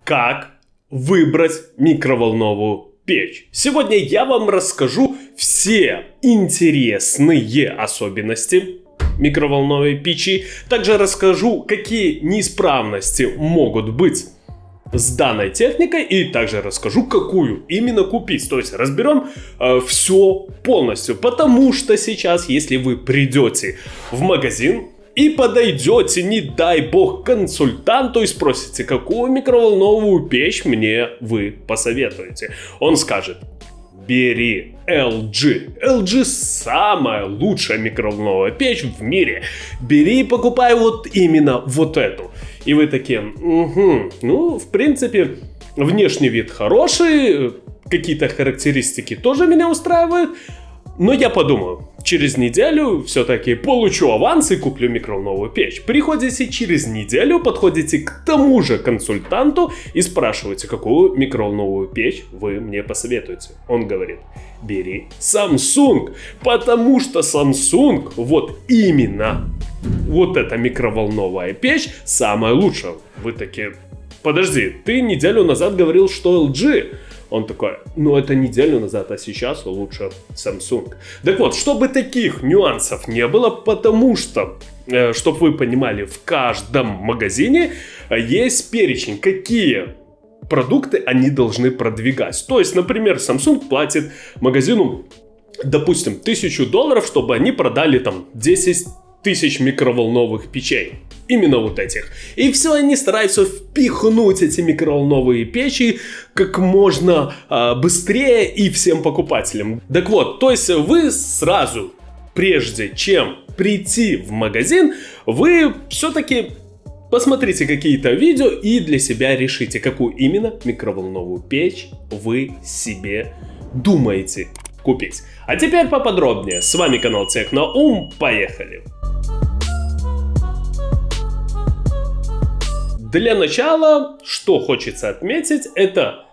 Как выбрать микроволновую печь? Сегодня я вам расскажу все интересные особенности микроволновой печи. Также расскажу, какие неисправности могут быть с данной техникой, и также расскажу, какую именно купить. То есть разберем все полностью, потому что сейчас, если вы придете в магазин и подойдете, не дай бог, к консультанту и спросите, какую микроволновую печь мне вы посоветуете, он скажет: бери LG. LG самая лучшая микроволновая печь в мире. Бери и покупай вот именно вот эту. И вы такие: ну, в принципе, внешний вид хороший, какие-то характеристики тоже меня устраивают. Но я подумаю, через неделю все-таки получу аванс и куплю микроволновую печь. Приходите через неделю, подходите к тому же консультанту и спрашиваете, какую микроволновую печь вы мне посоветуете. Он говорит: бери Samsung, потому что Samsung, вот именно вот эта микроволновая печь самая лучшая. Вы такие: подожди, ты неделю назад говорил, что LG. Он такой: ну это неделю назад, а сейчас лучше Samsung. Так вот, чтобы таких нюансов не было, потому что, чтобы вы понимали, в каждом магазине есть перечень, какие продукты они должны продвигать. То есть, например, Samsung платит магазину, допустим, $1000, чтобы они продали там 10 тысяч микроволновых печей. Именно вот этих. И все они стараются впихнуть эти микроволновые печи как можно быстрее и всем покупателям. Так вот, то есть вы сразу, прежде чем прийти в магазин, вы все-таки посмотрите какие-то видео и для себя решите, какую именно микроволновую печь вы себе думаете купить. А теперь поподробнее. С вами канал Техноум. Поехали! Для начала, что хочется отметить, это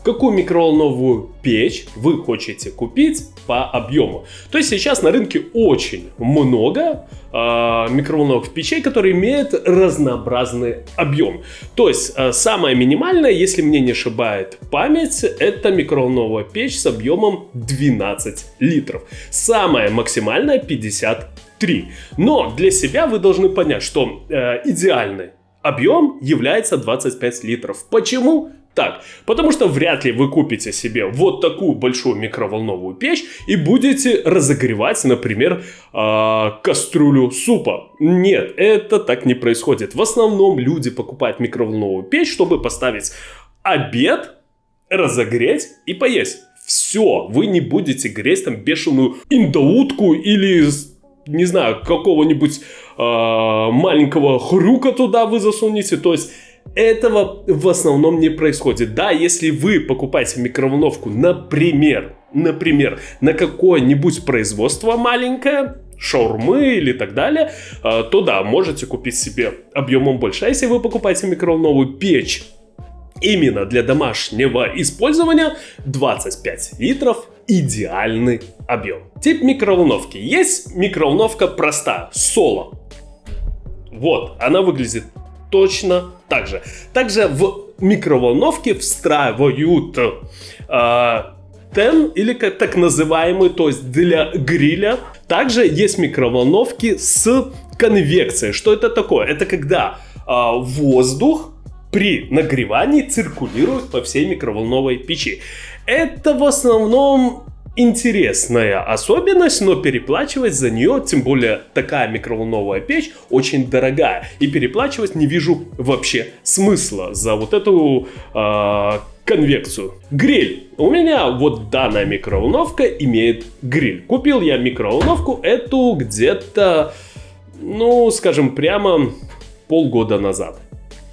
какую микроволновую печь вы хотите купить по объему. То есть сейчас на рынке очень много микроволновых печей, которые имеют разнообразный объем. То есть самая минимальная, если мне не ошибает память, это микроволновая печь с объемом 12 литров. Самая максимальная 53. Но для себя вы должны понять, что идеальный объем является 25 литров. Почему так? Потому что вряд ли вы купите себе вот такую большую микроволновую печь и будете разогревать, например, кастрюлю супа. Нет, это так не происходит. В основном люди покупают микроволновую печь, чтобы поставить обед, разогреть и поесть. Все, вы не будете греть там бешеную индоутку или, не знаю, какого-нибудь маленького хрюка туда вы засунете. То есть этого в основном не происходит. Да, если вы покупаете микроволновку, например, на какое-нибудь производство маленькое, шаурмы или так далее, то да, можете купить себе объемом больше. А если вы покупаете микроволновую печь именно для домашнего использования, 25 литров идеальный объем. Тип микроволновки. Есть микроволновка простая, соло. Вот, она выглядит точно так же. Также в микроволновке встраивают тен, или так называемый, то есть для гриля. Также есть микроволновки с конвекцией. Что это такое? Это когда воздух при нагревании циркулирует по всей микроволновой печи. Это в основном интересная особенность, но переплачивать за нее, тем более такая микроволновая печь, очень дорогая. И переплачивать не вижу вообще смысла за вот эту конвекцию. Гриль. У меня вот данная микроволновка имеет гриль. Купил я микроволновку эту где-то, ну, скажем прямо, полгода назад.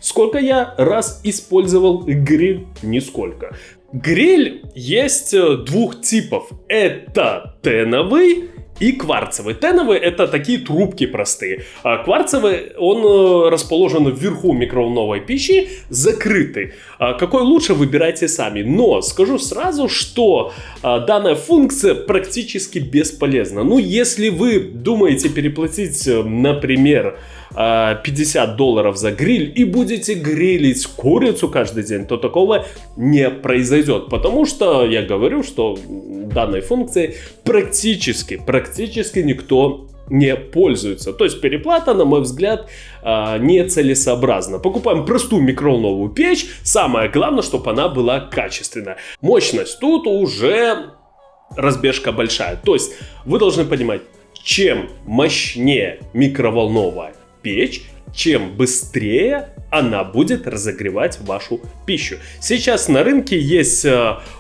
Сколько я раз использовал гриль? Нисколько. Гриль есть двух типов. Это теновый и кварцевый. Теновый — это такие трубки простые. А кварцевый, он расположен вверху микроволновой печи, закрытый. Какой лучше, выбирайте сами. Но скажу сразу, что данная функция практически бесполезна. Ну, если вы думаете переплатить, например, $50 за гриль и будете грилить курицу каждый день, то такого не произойдет. Потому что я говорю, что данной функцией практически никто не пользуется. То есть переплата, на мой взгляд, нецелесообразна. Покупаем простую микроволновую печь. Самое главное, чтобы она была качественная. Мощность тут уже разбежка большая. То есть вы должны понимать, чем мощнее микроволновая печь, чем быстрее она будет разогревать вашу пищу. Сейчас на рынке есть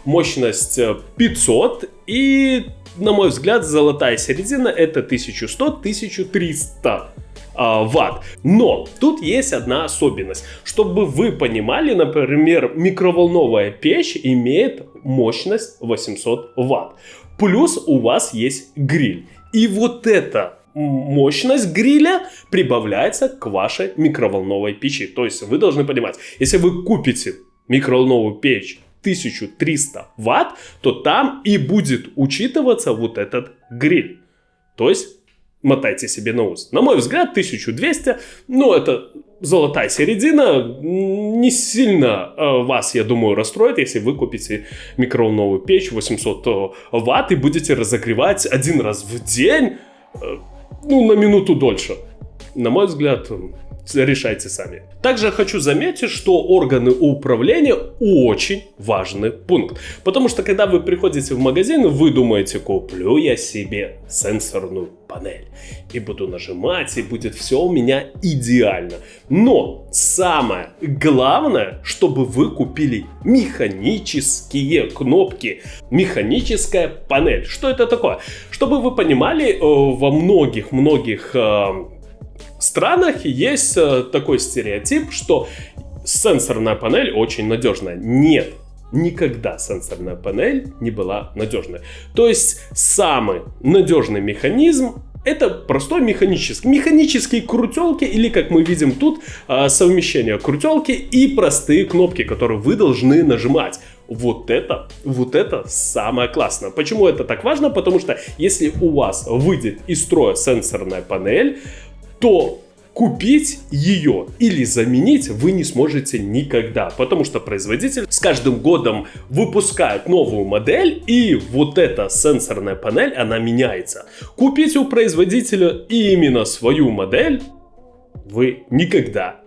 мощность 500 и, на мой взгляд, золотая середина это 1100-1300 ватт. Но тут есть одна особенность. Чтобы вы понимали, например, микроволновая печь имеет мощность 800 ватт. Плюс у вас есть гриль. И вот эта мощность гриля прибавляется к вашей микроволновой печи. То есть вы должны понимать, если вы купите микроволновую печь 1300 ватт, то там и будет учитываться вот этот гриль. То есть мотайте себе на ус. На мой взгляд, 1200, ну это золотая середина, не сильно вас, я думаю, расстроит, если вы купите микроволновую печь 800 ватт и будете разогревать один раз в день, ну, на минуту дольше. На мой взгляд, решайте сами. Также хочу заметить, что органы управления очень важный пункт. Потому что, когда вы приходите в магазин, вы думаете, куплю я себе сенсорную панель. И буду нажимать, и будет все у меня идеально. Но самое главное, чтобы вы купили механические кнопки. Механическая панель. Что это такое? Чтобы вы понимали, во многих странах есть такой стереотип, что сенсорная панель очень надежная. Нет, никогда сенсорная панель не была надежной. То есть самый надежный механизм это простой механические крутелки или, как мы видим тут, совмещение крутелки и простые кнопки, которые вы должны нажимать. Вот это самое классное. Почему это так важно? Потому что если у вас выйдет из строя сенсорная панель, то купить ее или заменить вы не сможете никогда, потому что производитель с каждым годом выпускает новую модель, и вот эта сенсорная панель, она меняется. Купить у производителя именно свою модель вы никогда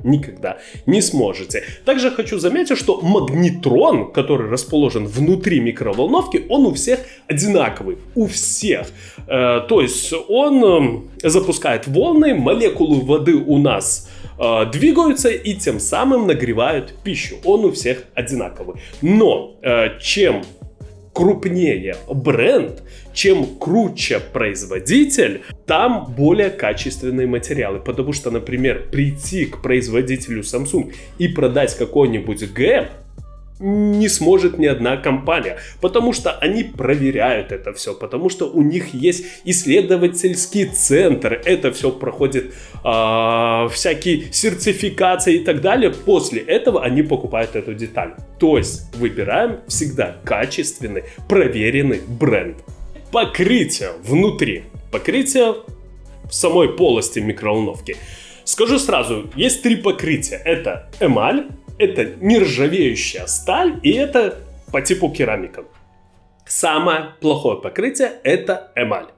не сможете. Также хочу заметить, что магнетрон, который расположен внутри микроволновки, он у всех одинаковый. У всех. То есть он запускает волны, молекулы воды у нас двигаются и тем самым нагревают пищу. Он у всех одинаковый. Но чем крупнее бренд, чем круче производитель, там более качественные материалы. Потому что, например, прийти к производителю Samsung и продать какой-нибудь ГЭП не сможет ни одна компания, потому что они проверяют это все, потому что у них есть исследовательский центр, это все проходит всякие сертификации и так далее. После этого они покупают эту деталь. То есть выбираем всегда качественный, проверенный бренд. Покрытие внутри, покрытие в самой полости микроволновки. Скажу сразу, есть три покрытия. Это эмаль, это нержавеющая сталь и это по типу керамика. Самое плохое покрытие это эмаль.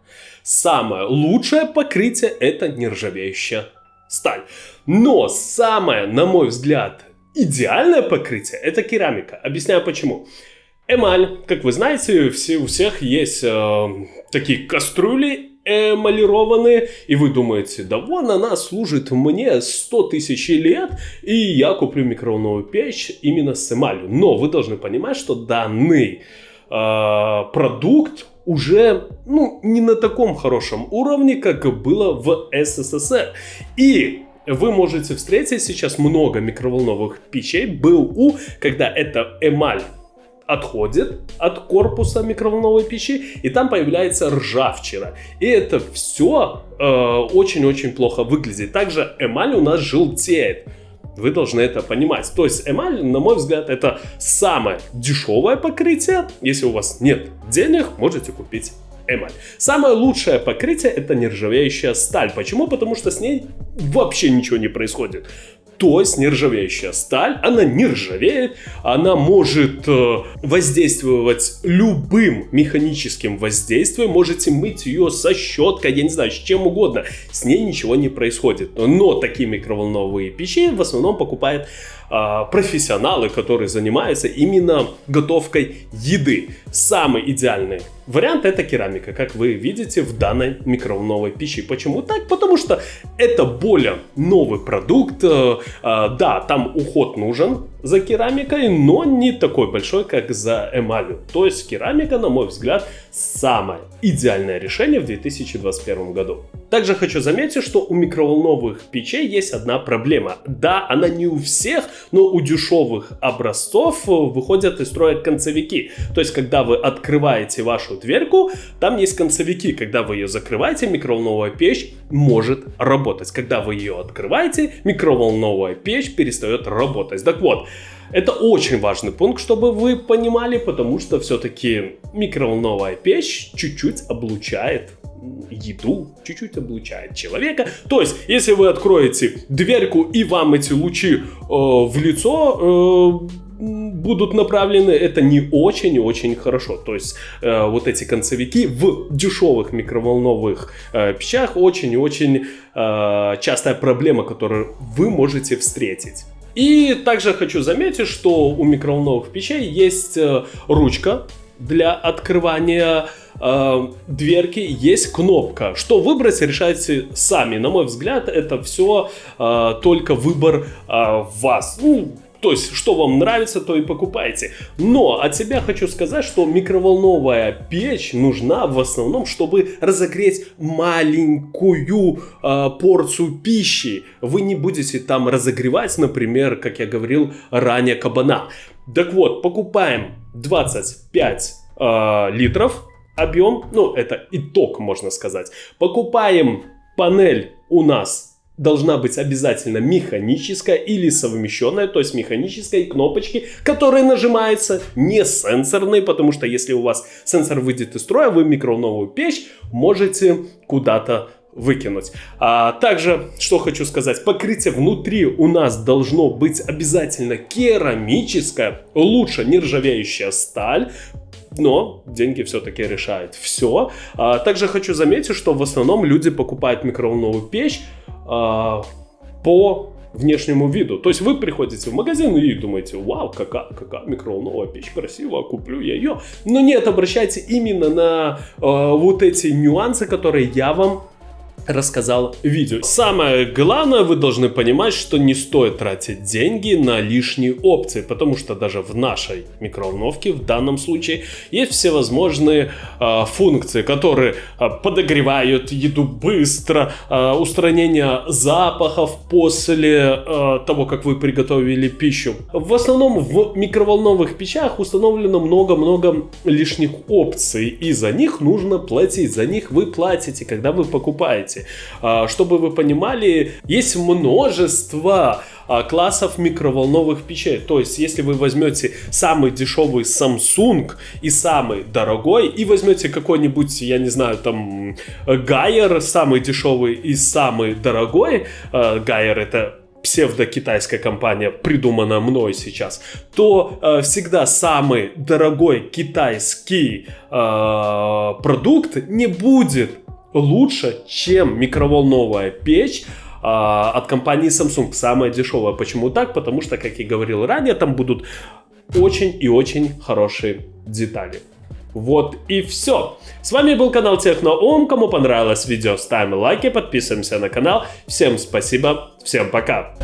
Самое лучшее покрытие это нержавеющая сталь. Но самое, на мой взгляд, идеальное покрытие это керамика. Объясняю почему. Эмаль, как вы знаете, у всех есть такие кастрюли эмалированные, и вы думаете, да вон она служит мне 100 тысяч лет, и я куплю микроволновую печь именно с эмалью. Но вы должны понимать, что данный продукт уже не на таком хорошем уровне, как было в СССР. И вы можете встретить сейчас много микроволновых печей БУ, когда эта эмаль отходит от корпуса микроволновой печи, и там появляется ржавчина. И это все очень-очень плохо выглядит. Также эмаль у нас желтеет. Вы должны это понимать. То есть эмаль, на мой взгляд, это самое дешевое покрытие. Если у вас нет денег, можете купить эмаль. Самое лучшее покрытие — это нержавеющая сталь. Почему? Потому что с ней вообще ничего не происходит. То есть нержавеющая сталь, она не ржавеет, она может воздействовать любым механическим воздействием, можете мыть ее со щеткой, я не знаю, с чем угодно, с ней ничего не происходит. Но такие микроволновые печи в основном покупают профессионалы, которые занимаются именно готовкой еды. Самый идеальный вариант — это керамика, как вы видите в данной микроволновой печи. Почему так? Потому что это более новый продукт. Да, там уход нужен за керамикой, но не такой большой, как за эмалью. То есть керамика, на мой взгляд, самое идеальное решение в 2021 году. Также хочу заметить, что у микроволновых печей есть одна проблема. Да, она не у всех, но у дешевых образцов выходят из строя концевики. То есть, когда вы открываете вашу дверку, там есть концевики. Когда вы ее закрываете, микроволновая печь может работать. Когда вы ее открываете, микроволновая печь перестает работать. Так вот, это очень важный пункт, чтобы вы понимали, потому что все-таки микроволновая печь чуть-чуть облучает еду, чуть-чуть облучает человека. То есть, если вы откроете дверку и вам эти лучи в лицо будут направлены, это не очень и очень хорошо. То есть, вот эти концевики в дешевых микроволновых печах очень и очень частая проблема, которую вы можете встретить. И также хочу заметить, что у микроволновых печей есть ручка для открывания дверки, есть кнопка. Что выбрать, решайте сами. На мой взгляд, это все только выбор вас. То есть, что вам нравится, то и покупайте. Но от себя хочу сказать, что микроволновая печь нужна в основном, чтобы разогреть маленькую порцию пищи. Вы не будете там разогревать, например, как я говорил ранее, кабана. Так вот, покупаем 25 литров объем, это итог, можно сказать. Покупаем панель, у нас должна быть обязательно механическая или совмещенная, то есть механическая и кнопочки, которые нажимаются, не сенсорные, потому что если у вас сенсор выйдет из строя, вы микроволновую печь можете куда-то выкинуть. Также, что хочу сказать, покрытие внутри у нас должно быть обязательно керамическое, лучше нержавеющая сталь. Но деньги все-таки решают все. Также хочу заметить, что в основном люди покупают микроволновую печь по внешнему виду. То есть вы приходите в магазин и думаете: вау, какая микроволновая печь красивая, куплю я ее. Но нет, обращайте именно на вот эти нюансы, которые я вам рассказал в видео. Самое главное, вы должны понимать, что не стоит тратить деньги на лишние опции, потому что даже в нашей микроволновке в данном случае есть всевозможные функции, которые подогревают еду быстро, устранение запахов после того, как вы приготовили пищу. В основном в микроволновых печах установлено много-много лишних опций, и за них нужно платить, за них вы платите, когда вы покупаете. Чтобы вы понимали, есть множество классов микроволновых печей. То есть, если вы возьмете самый дешевый Samsung и самый дорогой, и возьмете какой-нибудь, я не знаю, там, Гайер, самый дешевый и самый дорогой, Гайер — это псевдо-китайская компания, придумана мной сейчас, то всегда самый дорогой китайский продукт не будет лучше, чем микроволновая печь от компании Samsung, самая дешевая. Почему так? Потому что, как я говорил ранее, там будут очень и очень хорошие детали. Вот и все. С вами был канал Техноум. Кому понравилось видео, ставим лайки, подписываемся на канал. Всем спасибо, всем пока.